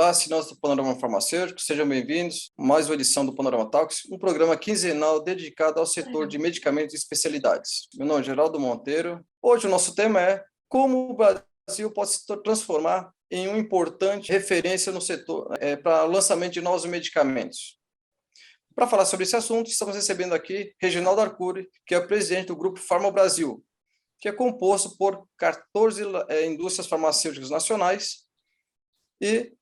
Olá, assinantes do Panorama Farmacêutico, sejam bem-vindos a mais uma edição do Panorama Talks, um programa quinzenal dedicado ao setor de medicamentos e especialidades. Meu nome é Geraldo Monteiro. Hoje o nosso tema é como o Brasil pode se transformar em uma importante referência no setor para o lançamento de novos medicamentos. Para falar sobre esse assunto, estamos recebendo aqui Reginaldo Arcuri, que é o presidente do Grupo Farma Brasil, que é composto por 14 indústrias farmacêuticas nacionais, e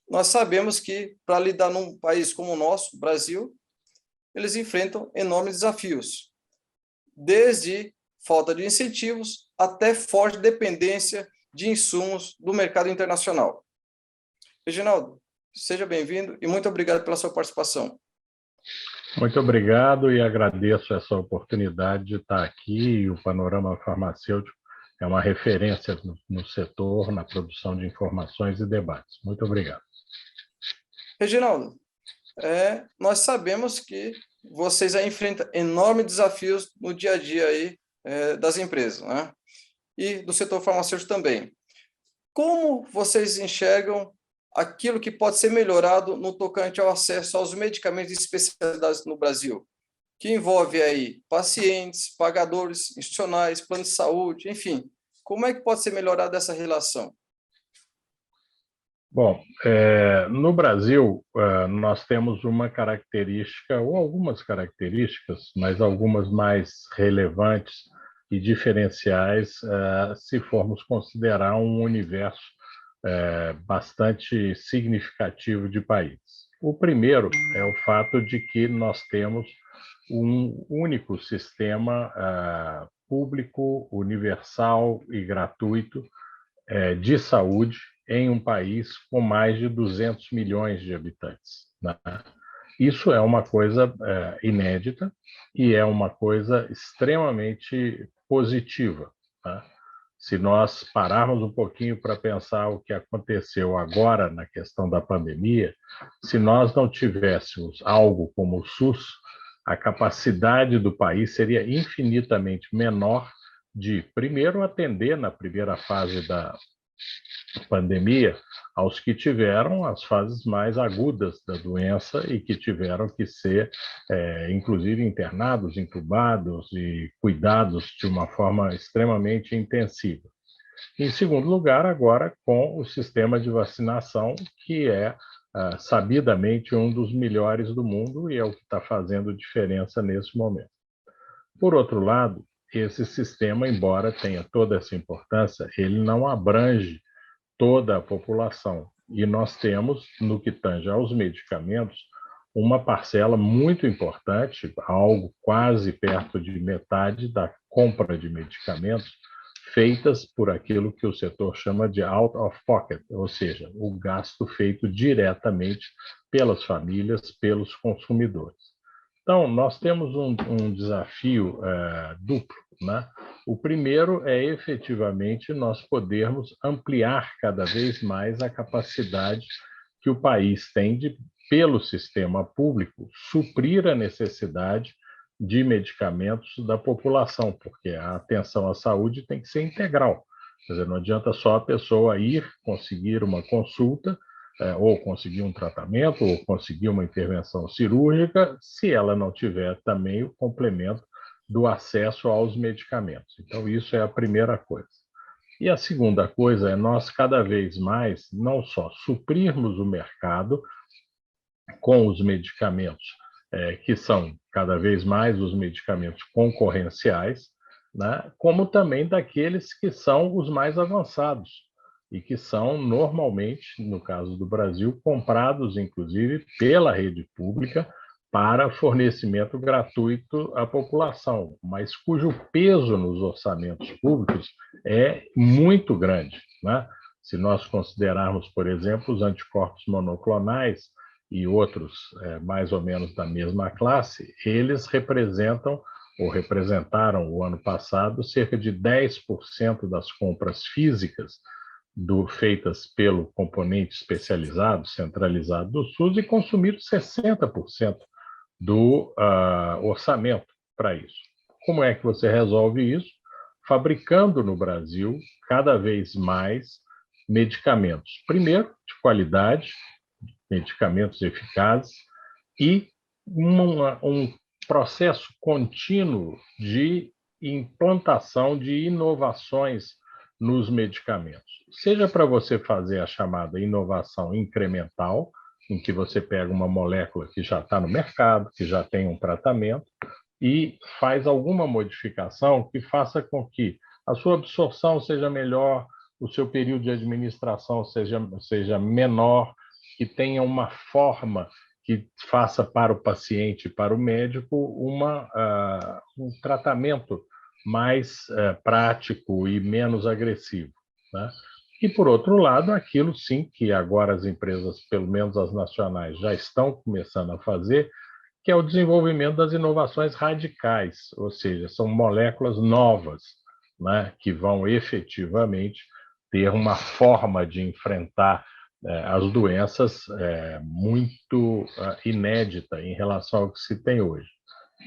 nós sabemos que, para lidar num país como o nosso, Brasil, eles enfrentam enormes desafios, desde falta de incentivos até forte dependência de insumos do mercado internacional. Reginaldo, seja bem-vindo e muito obrigado pela sua participação. Muito obrigado e agradeço essa oportunidade de estar aqui. O Panorama Farmacêutico é uma referência no setor, na produção de informações e debates. Muito obrigado. Reginaldo, nós sabemos que vocês enfrentam enormes desafios no dia a dia aí, das empresas, né? E do setor farmacêutico também. Como vocês enxergam aquilo que pode ser melhorado no tocante ao acesso aos medicamentos e especialidades no Brasil, que envolve aí pacientes, pagadores institucionais, planos de saúde, enfim. Como é que pode ser melhorada essa relação? Bom, no Brasil, nós temos uma característica, ou algumas características, mas algumas mais relevantes e diferenciais, se formos considerar um universo bastante significativo de países. O primeiro é o fato de que nós temos um único sistema público, universal e gratuito de saúde em um país com mais de 200 milhões de habitantes, né? Isso é uma coisa inédita e é uma coisa extremamente positiva, né? Se nós pararmos um pouquinho para pensar o que aconteceu agora na questão da pandemia, se nós não tivéssemos algo como o SUS, a capacidade do país seria infinitamente menor de, primeiro, atender na primeira fase da pandemia aos que tiveram as fases mais agudas da doença e que tiveram que ser, inclusive, internados, intubados e cuidados de uma forma extremamente intensiva. Em segundo lugar, agora, com o sistema de vacinação, que é sabidamente um dos melhores do mundo e é o que está fazendo diferença nesse momento. Por outro lado, esse sistema, embora tenha toda essa importância, ele não abrange toda a população. E nós temos, no que tange aos medicamentos, uma parcela muito importante, algo quase perto de metade da compra de medicamentos, feitas por aquilo que o setor chama de out of pocket, ou seja, o gasto feito diretamente pelas famílias, pelos consumidores. Então, nós temos um desafio duplo, né? O primeiro é efetivamente nós podermos ampliar cada vez mais a capacidade que o país tem de, pelo sistema público, suprir a necessidade de medicamentos da população, porque a atenção à saúde tem que ser integral. Quer dizer, não adianta só a pessoa ir conseguir uma consulta, ou conseguir um tratamento, ou conseguir uma intervenção cirúrgica, se ela não tiver também o complemento do acesso aos medicamentos. Então, isso é a primeira coisa. E a segunda coisa é nós, cada vez mais, não só suprirmos o mercado com os medicamentos, que são cada vez mais os medicamentos concorrenciais, né, como também daqueles que são os mais avançados e que são normalmente, no caso do Brasil, comprados, inclusive, pela rede pública, para fornecimento gratuito à população, mas cujo peso nos orçamentos públicos é muito grande, né? Se nós considerarmos, por exemplo, os anticorpos monoclonais e outros mais ou menos da mesma classe, eles representam ou representaram o ano passado cerca de 10% das compras físicas feitas pelo componente especializado, centralizado do SUS e consumiram 60% do orçamento para isso. Como é que você resolve isso? Fabricando no Brasil cada vez mais medicamentos, primeiro, de qualidade, medicamentos eficazes, e um processo contínuo de implantação de inovações nos medicamentos. Seja para você fazer a chamada inovação incremental, em que você pega uma molécula que já está no mercado, que já tem um tratamento, e faz alguma modificação que faça com que a sua absorção seja melhor, o seu período de administração seja menor, que tenha uma forma que faça para o paciente, para o médico, um tratamento mais prático e menos agressivo, né? E, por outro lado, aquilo sim que agora as empresas, pelo menos as nacionais, já estão começando a fazer, que é o desenvolvimento das inovações radicais, ou seja, são moléculas novas, né, que vão efetivamente ter uma forma de enfrentar as doenças muito inédita em relação ao que se tem hoje.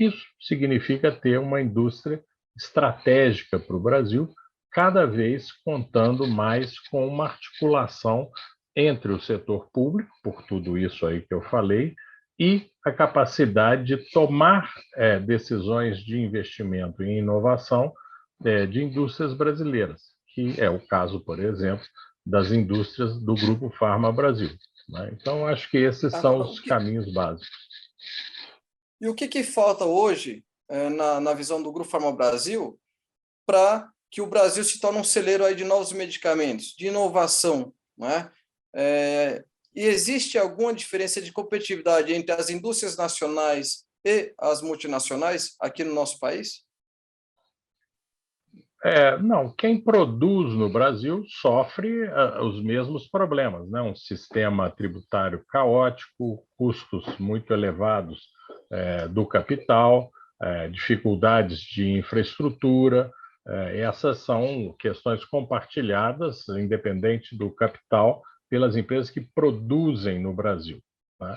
Isso significa ter uma indústria estratégica para o Brasil, cada vez contando mais com uma articulação entre o setor público, por tudo isso aí que eu falei, e a capacidade de tomar decisões de investimento em inovação de indústrias brasileiras, que é o caso, por exemplo, das indústrias do Grupo Pharma Brasil, né? Então, acho que esses são os caminhos básicos. E o que falta hoje, na visão do Grupo Pharma Brasil, para que o Brasil se torne um celeiro aí de novos medicamentos, de inovação, né? E existe alguma diferença de competitividade entre as indústrias nacionais e as multinacionais aqui no nosso país? Não, quem produz no Brasil sofre os mesmos problemas, né? Um sistema tributário caótico, custos muito elevados do capital, dificuldades de infraestrutura. Essas são questões compartilhadas, independente do capital, pelas empresas que produzem no Brasil, né?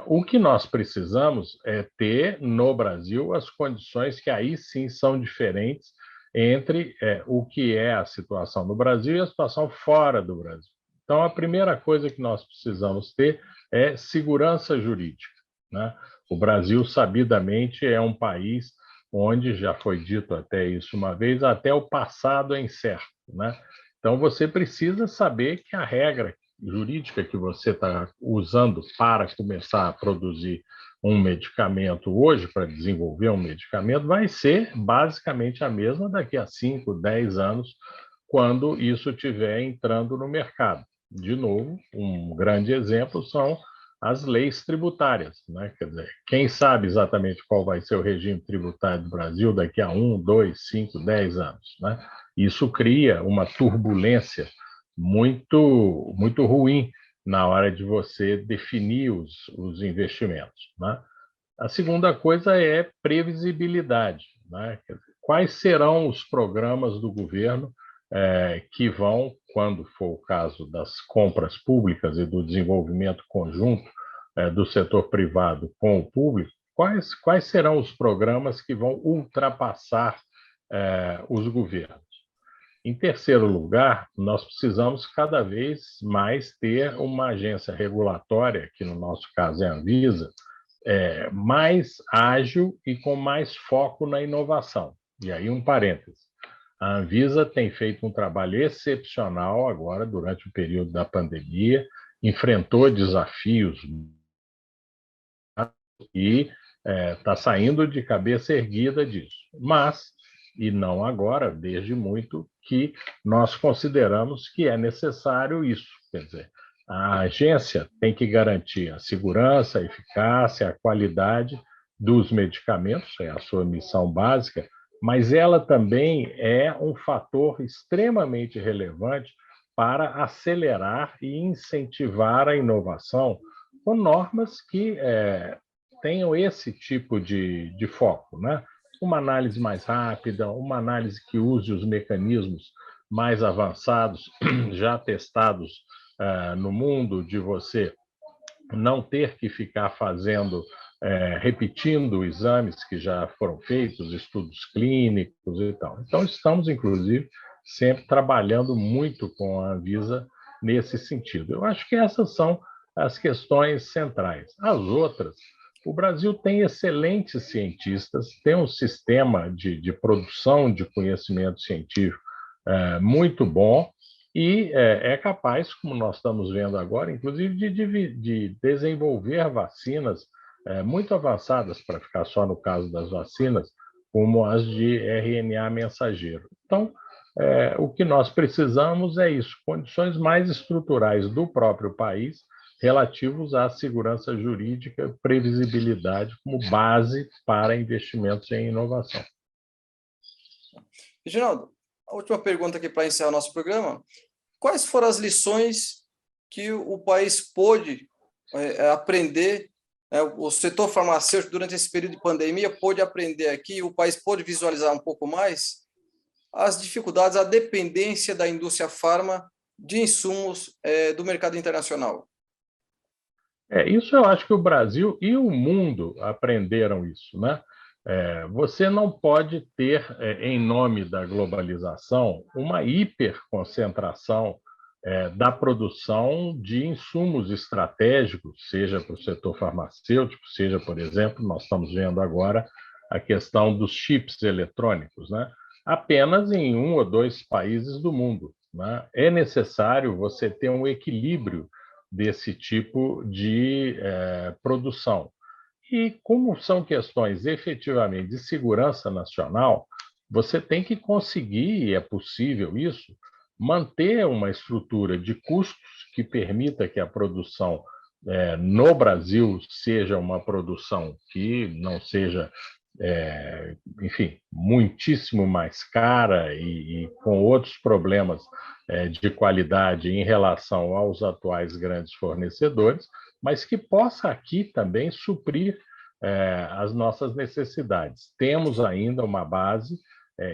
O que nós precisamos é ter no Brasil as condições que aí sim são diferentes entre o que é a situação no Brasil e a situação fora do Brasil. Então, a primeira coisa que nós precisamos ter é segurança jurídica, né? O Brasil, sabidamente, é um país onde, já foi dito até isso uma vez, até o passado é incerto, né? Então, você precisa saber que a regra jurídica que você está usando para começar a produzir um medicamento hoje, para desenvolver um medicamento, vai ser basicamente a mesma daqui a 5, 10 anos, quando isso estiver entrando no mercado. De novo, um grande exemplo são as leis tributárias, né? Quer dizer, quem sabe exatamente qual vai ser o regime tributário do Brasil daqui a 1, 2, 5, 10 anos, né? Isso cria uma turbulência muito, muito ruim na hora de você definir os investimentos, né? A segunda coisa é previsibilidade, né? Quais serão os programas do governo que vão, quando for o caso das compras públicas e do desenvolvimento conjunto do setor privado com o público, quais serão os programas que vão ultrapassar os governos? Em terceiro lugar, nós precisamos cada vez mais ter uma agência regulatória, que no nosso caso é a Anvisa, mais ágil e com mais foco na inovação. E aí um parêntese. A Anvisa tem feito um trabalho excepcional agora, durante o período da pandemia, enfrentou desafios e está saindo de cabeça erguida disso. Mas, e não agora, desde muito, que nós consideramos que é necessário isso. Quer dizer, a agência tem que garantir a segurança, a eficácia, a qualidade dos medicamentos, é a sua missão básica, mas ela também é um fator extremamente relevante para acelerar e incentivar a inovação com normas que tenham esse tipo de foco, né? Uma análise mais rápida, uma análise que use os mecanismos mais avançados, já testados no mundo, de você não ter que ficar repetindo exames que já foram feitos, estudos clínicos e tal. Então, estamos, inclusive, sempre trabalhando muito com a Anvisa nesse sentido. Eu acho que essas são as questões centrais. As outras, o Brasil tem excelentes cientistas, tem um sistema de produção de conhecimento científico muito bom e é capaz, como nós estamos vendo agora, inclusive de desenvolver vacinas muito avançadas, para ficar só no caso das vacinas, como as de RNA mensageiro. Então, o que nós precisamos é isso, condições mais estruturais do próprio país relativos à segurança jurídica e previsibilidade como base para investimentos em inovação. Reginaldo, a última pergunta aqui para encerrar nosso programa. Quais foram as lições que o país pôde aprender, o setor farmacêutico durante esse período de pandemia pôde aprender aqui, o país pôde visualizar um pouco mais as dificuldades, a dependência da indústria farma de insumos do mercado internacional? Isso eu acho que o Brasil e o mundo aprenderam isso, né? Você não pode ter, em nome da globalização, uma hiperconcentração da produção de insumos estratégicos, seja para o setor farmacêutico, seja, por exemplo, nós estamos vendo agora a questão dos chips eletrônicos, né? Apenas em 1 ou 2 países do mundo, né? É necessário você ter um equilíbrio desse tipo de produção. E como são questões efetivamente de segurança nacional, você tem que conseguir, e é possível isso, manter uma estrutura de custos que permita que a produção no Brasil seja uma produção que não seja, enfim, muitíssimo mais cara e com outros problemas de qualidade em relação aos atuais grandes fornecedores, mas que possa aqui também suprir as nossas necessidades. Temos ainda uma base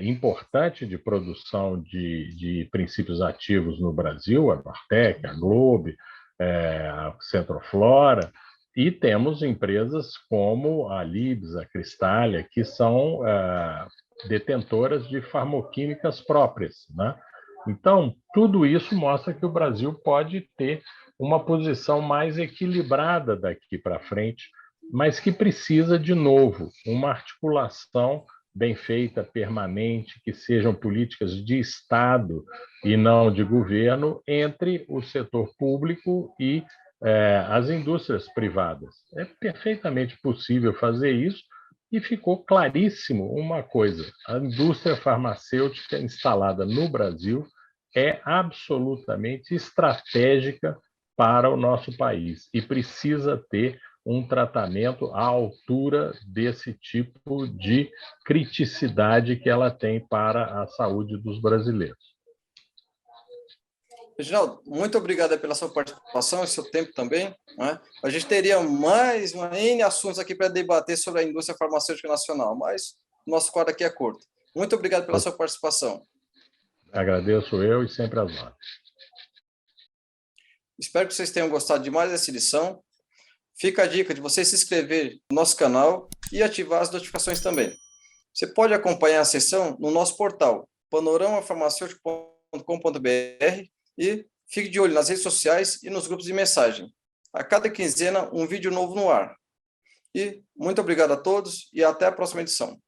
importante de produção de princípios ativos no Brasil, a Nortec, a Globe, a Centroflora, e temos empresas como a Libs, a Cristália, que são detentoras de farmoquímicas próprias, né? Então, tudo isso mostra que o Brasil pode ter uma posição mais equilibrada daqui para frente, mas que precisa, de novo, uma articulação bem feita, permanente, que sejam políticas de Estado e não de governo, entre o setor público e as indústrias privadas. É perfeitamente possível fazer isso e ficou claríssimo uma coisa: a indústria farmacêutica instalada no Brasil é absolutamente estratégica para o nosso país e precisa ter um tratamento à altura desse tipo de criticidade que ela tem para a saúde dos brasileiros. Reginaldo, muito obrigado pela sua participação e seu tempo também, né? A gente teria mais N assuntos aqui para debater sobre a indústria farmacêutica nacional, mas o nosso quadro aqui é curto. Muito obrigado pela sua participação. Agradeço eu e sempre às ordens. Espero que vocês tenham gostado de mais essa edição. Fica a dica de você se inscrever no nosso canal e ativar as notificações também. Você pode acompanhar a sessão no nosso portal, panoramafarmacêutico.com.br, e fique de olho nas redes sociais e nos grupos de mensagem. A cada quinzena, um vídeo novo no ar. E muito obrigado a todos e até a próxima edição.